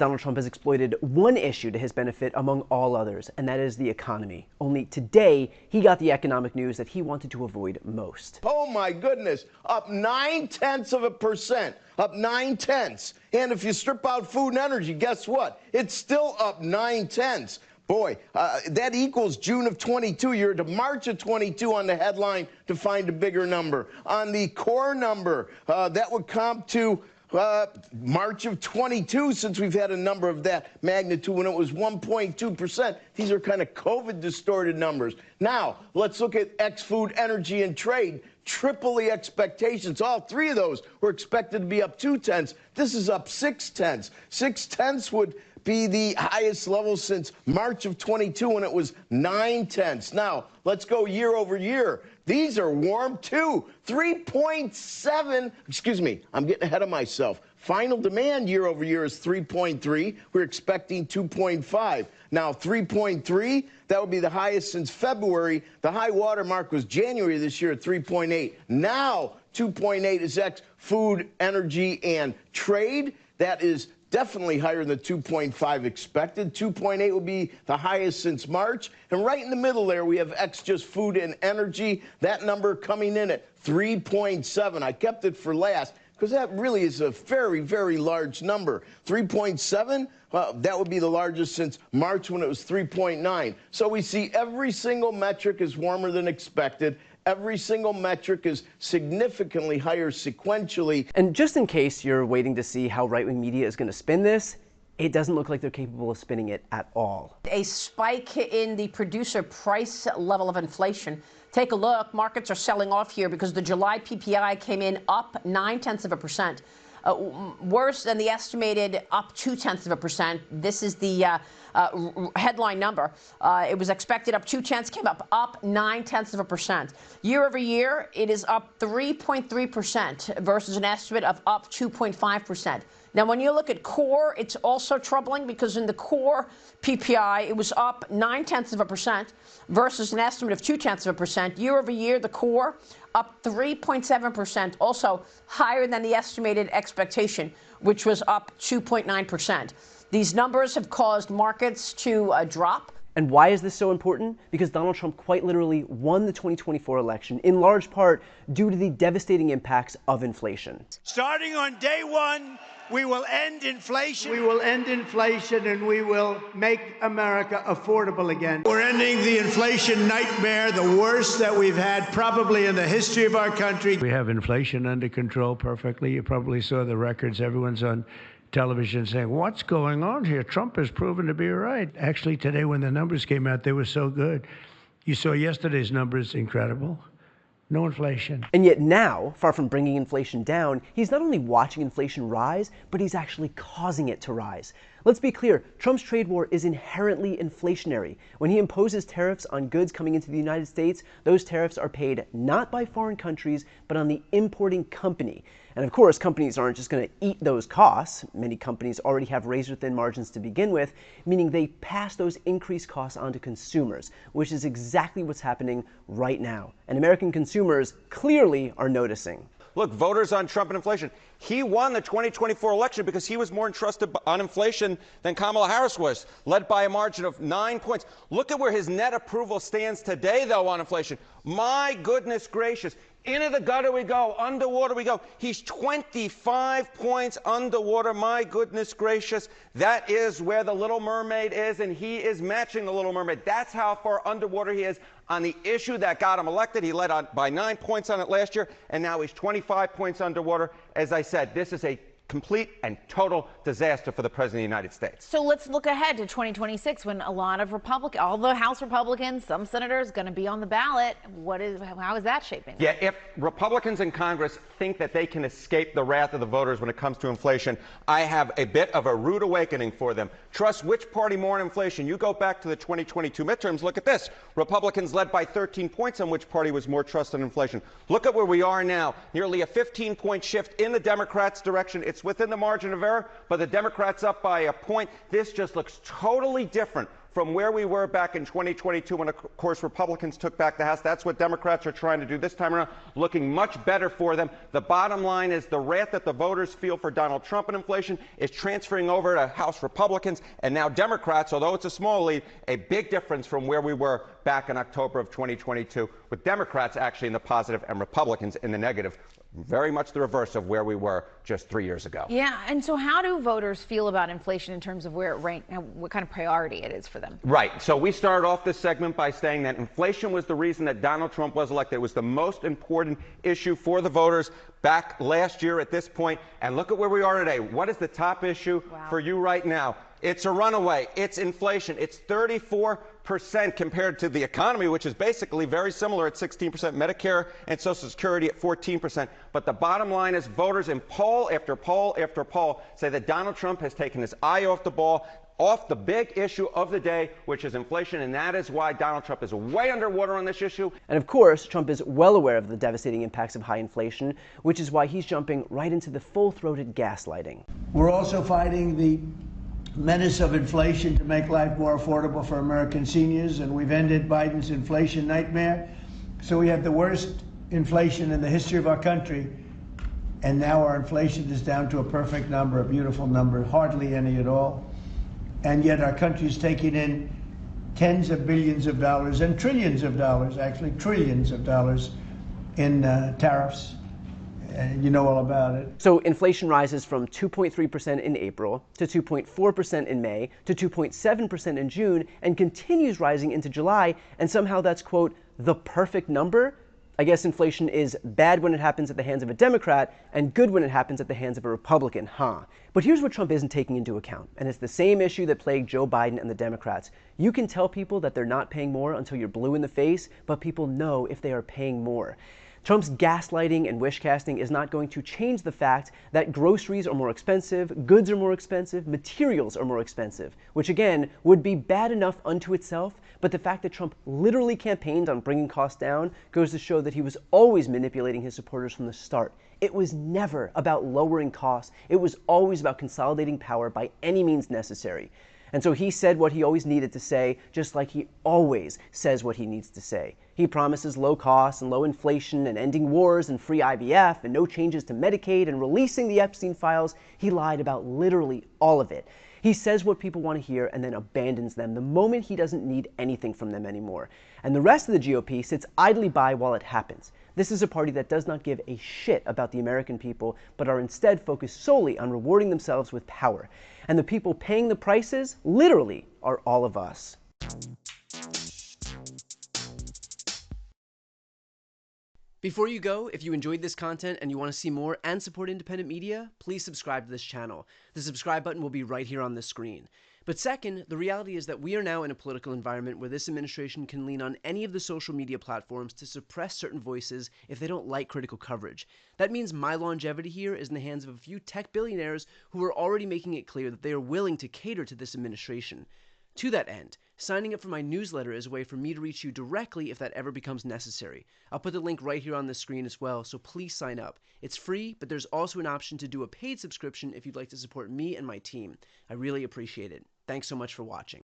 Donald Trump has exploited one issue to his benefit among all others, and that is the economy. Only today, he got the economic news that he wanted to avoid most. Oh my goodness, up 0.9%, up 0.9. And if you strip out food and energy, guess what? It's still up 0.9. Boy, that equals June of 22. You're to March of 22 on the headline to find a bigger number. On the core number, that would comp to March of 22, since we've had a number of that magnitude when it was 1.2%. These are kind of COVID distorted numbers. Now, let's look at ex-food, energy, and trade. Triple the expectations. All three of those were expected to be up 0.2. This is up 0.6. 0.6 would be the highest level since March of 22 when it was 0.9. Now, let's go year over year. These are warm too. 3.7, excuse me, I'm getting ahead of myself. Final demand year over year is 3.3. We're expecting 2.5. Now, 3.3, that would be the highest since February. The high water mark was January this year at 3.8. Now, 2.8 is ex-food, energy, and trade. That is definitely higher than 2.5 expected. 2.8 will be the highest since March. And right in the middle there, we have X just food and energy. That number coming in at 3.7. I kept it for last because that really is a very, very large number. 3.7, that would be the largest since March when it was 3.9. So we see every single metric is warmer than expected. Every single metric is significantly higher sequentially. And just in case you're waiting to see how right-wing media is going to spin this, it doesn't look like they're capable of spinning it at all. A spike in the producer price level of inflation. Take a look. Markets are selling off here because the July PPI came in up 0.9%. Worse than the estimated up 0.2%. This is the headline number. It was expected up 0.2, came up 0.9%. Year over year, it is up 3.3% versus an estimate of up 2.5%. Now, when you look at core, it's also troubling because in the core PPI, it was up 0.9% versus an estimate of 0.2%. Year over year, the core up 3.7%, also higher than the estimated expectation, which was up 2.9%. These numbers have caused markets to drop. And why is this so important? Because Donald Trump quite literally won the 2024 election, in large part due to the devastating impacts of inflation. Starting on day one, we will end inflation. We will end inflation and we will make America affordable again. We're ending the inflation nightmare, the worst that we've had probably in the history of our country. We have inflation under control perfectly. You probably saw the records. Everyone's on television saying, what's going on here? Trump has proven to be right. Actually, today when the numbers came out, they were so good. You saw yesterday's numbers, incredible. No inflation. And yet now, far from bringing inflation down, he's not only watching inflation rise, but he's actually causing it to rise. Let's be clear, Trump's trade war is inherently inflationary. When he imposes tariffs on goods coming into the United States, those tariffs are paid not by foreign countries, but on the importing company. And of course, companies aren't just going to eat those costs. Many companies already have razor-thin margins to begin with, meaning they pass those increased costs on to consumers, which is exactly what's happening right now. And American consumers clearly are noticing. Look, voters on Trump and inflation. He won the 2024 election because he was more entrusted on inflation than Kamala Harris was, led by a margin of 9 points. Look at where his net approval stands today, though, on inflation. My goodness gracious. Into the gutter we go, underwater we go. He's 25 points underwater. My goodness gracious. That is where the Little Mermaid is, and he is matching the Little Mermaid. That's how far underwater he is on the issue that got him elected. He led on by 9 points on it last year, and now he's 25 points underwater. As I said, this is a complete and total disaster for the President of the United States. So let's look ahead to 2026 when a lot of all the House Republicans, some senators going to be on the ballot. How is that shaping? Yeah, if Republicans in Congress think that they can escape the wrath of the voters when it comes to inflation, I have a bit of a rude awakening for them. Trust which party more on inflation? You go back to the 2022 midterms, look at this. Republicans led by 13 points on which party was more trusted in inflation. Look at where we are now. Nearly a 15-point shift in the Democrats' direction. It's within the margin of error, but the Democrats up by a point. This just looks totally different from where we were back in 2022 when, of course, Republicans took back the House. That's what Democrats are trying to do this time around, looking much better for them. The bottom line is the wrath that the voters feel for Donald Trump and inflation is transferring over to House Republicans and now Democrats, although it's a small lead, a big difference from where we were back in October of 2022, with Democrats actually in the positive and Republicans in the negative. Very much the reverse of where we were just 3 years ago. Yeah, and so how do voters feel about inflation in terms of where it ranks, what kind of priority it is for them? Right. So we started off this segment by saying that inflation was the reason that Donald Trump was elected. It was the most important issue for the voters back last year at this point. And look at where we are today. What is the top issue for you right now? It's a runaway. It's inflation. It's 34% compared to the economy, which is basically very similar at 16%, Medicare and Social Security at 14%. But the bottom line is voters in poll after poll after poll say that Donald Trump has taken his eye off the ball, off the big issue of the day, which is inflation, and that is why Donald Trump is way underwater on this issue. And of course, Trump is well aware of the devastating impacts of high inflation, which is why he's jumping right into the full-throated gaslighting. We're also fighting the menace of inflation to make life more affordable for American seniors, and we've ended Biden's inflation nightmare. So we have the worst inflation in the history of our country, and now our inflation is down to a perfect number, a beautiful number, hardly any at all. And yet our country is taking in tens of billions of dollars and trillions of dollars, actually trillions of dollars in tariffs. And you know all about it. So inflation rises from 2.3% in April to 2.4% in May to 2.7% in June and continues rising into July, and somehow that's, quote, the perfect number? I guess inflation is bad when it happens at the hands of a Democrat and good when it happens at the hands of a Republican, huh? But here's what Trump isn't taking into account, and it's the same issue that plagued Joe Biden and the Democrats. You can tell people that they're not paying more until you're blue in the face, but people know if they are paying more. Trump's gaslighting and wish casting is not going to change the fact that groceries are more expensive, goods are more expensive, materials are more expensive, which again would be bad enough unto itself, but the fact that Trump literally campaigned on bringing costs down goes to show that he was always manipulating his supporters from the start. It was never about lowering costs. It was always about consolidating power by any means necessary. And so he said what he always needed to say, just like he always says what he needs to say. He promises low costs and low inflation and ending wars and free IVF and no changes to Medicaid and releasing the Epstein files. He lied about literally all of it. He says what people want to hear and then abandons them the moment he doesn't need anything from them anymore. And the rest of the GOP sits idly by while it happens. This is a party that does not give a shit about the American people, but are instead focused solely on rewarding themselves with power. And the people paying the prices, literally, are all of us. Before you go, if you enjoyed this content and you want to see more and support independent media, please subscribe to this channel. The subscribe button will be right here on the screen. But second, the reality is that we are now in a political environment where this administration can lean on any of the social media platforms to suppress certain voices if they don't like critical coverage. That means my longevity here is in the hands of a few tech billionaires who are already making it clear that they are willing to cater to this administration. To that end, signing up for my newsletter is a way for me to reach you directly if that ever becomes necessary. I'll put the link right here on the screen as well, so please sign up. It's free, but there's also an option to do a paid subscription if you'd like to support me and my team. I really appreciate it. Thanks so much for watching.